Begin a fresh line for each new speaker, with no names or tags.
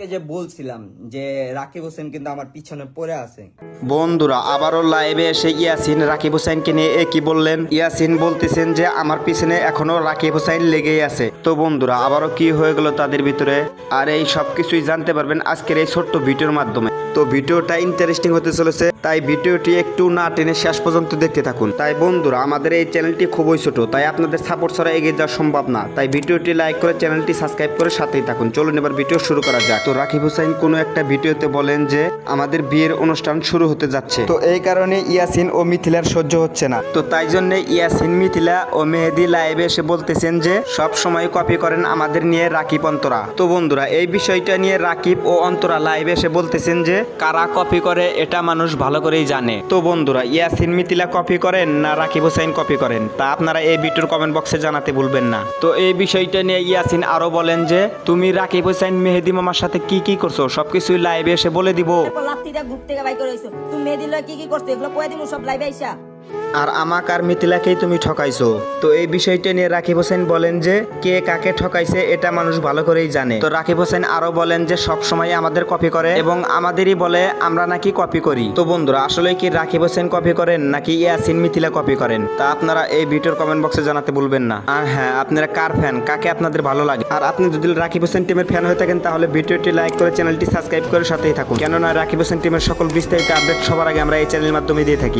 যে বলছিলাম যে রাকিব হোসেন কিন্তু আমার পিছনে পড়ে আছে।
বন্ধুরা আবারও লাইভে এসে ইয়াসিন রাকিব হোসেনকে নিয়ে কি বললেন। ইয়াসিন বলতেছেন যে আমার পিছনে এখনো রাকিব হোসেন লেগেই আছে। তো বন্ধুরা আবারও কি হয়ে গেল তাদের ভিতরে, আর এই সব কিছুই জানতে পারবেন আজকের এই ছোট্ট ভিডিওর মাধ্যমে। তো ভিডিওটা ইন্টারেস্টিং হতে চলেছে, তাই ভিডিওটি একটু না টেনে শেষ পর্যন্ত দেখতে থাকুন। তাই বন্ধুরা আমাদের এই চ্যানেলটি খুবই ছোট, তাই আপনাদের সাপোর্ট ছাড়া এগিয়ে যাওয়া সম্ভব না। তাই ভিডিওটি লাইক করে চ্যানেলটি সাবস্ক্রাইব করে সাথেই থাকুন। চলুন এবার ভিডিও শুরু করা যাক। তো রাকিব হোসেন কোনো একটা ভিডিওতে বলেন যে আমাদের বিয়ের অনুষ্ঠান শুরু হতে যাচ্ছে, তো এই কারণে ইয়াসিন ও মিথিলার সহ্য হচ্ছে না। তো তাই জন্য ইয়াসিন, মিথিলা ও মেহেদি লাইভে এসে বলতেছেন যে সব সময় কপি করেন আমাদের নিয়ে রাকিব, অন্তরা। তো বন্ধুরা এই বিষয়টা নিয়ে রাকিব ও অন্তরা লাইভে এসে বলতেছেন যে কারা কপি করে এটা মানুষ ভালো করেই জানে। তো বন্ধুরা ইয়াসিন, মিথিলা কপি করেন না রাকিব হোসেন কপি করেন, তা আপনারা এই ভিডিওর কমেন্ট বক্সে জানাতে ভুলবেন না। তো এই বিষয়টা নিয়ে ইয়াসিন আরো বলেন যে তুমি রাকিব হোসেন মেহেদি মামার সাথে কি করছো সবকিছুই লাইভে এসে বলে দিব।
লাত্তিটা গ্রুপ থেকে বাই করে হইছো তুমি মেহেদি লয় কি করছো এগুলো কয়ে দিমু সব লাইভে আইসা।
আর আমাকে আর মিথিলাকেই তুমি ঠকাইছো। তো এই বিষয়টা নিয়ে রাকিব হোসেন বলেন যে কে কাকে ঠকাইছে এটা মানুষ ভালো করেই জানে। তো রাকিব হোসেন আরো বলেন যে সব সময় আমাদের কপি করে এবং আমাদেরই বলে আমরা নাকি কপি করি। তো বন্ধুরা আসলে কি রাকিব হোসেন কপি করেন নাকি ইয়াসিন, মিথিলা কপি করেন, তা আপনারা এই ভিডিওর কমেন্ট বক্সে জানাতে ভুলবেন না। আর হ্যাঁ, আপনারা কার ফ্যান, কাকে আপনাদের ভালো লাগে। আর আপনি যদি রাকিব হোসেন টিমের ফ্যান হয়ে থাকেন তাহলে ভিডিওটি লাইক করে চ্যানেলটি সাবস্ক্রাইব করে সাথেই থাকুন, কেননা রাকিব হোসেন টিমের সকল বিস্তারিত আপডেট সবার আগে আমরা এই চ্যানেলের মাধ্যমে দিয়ে থাকি।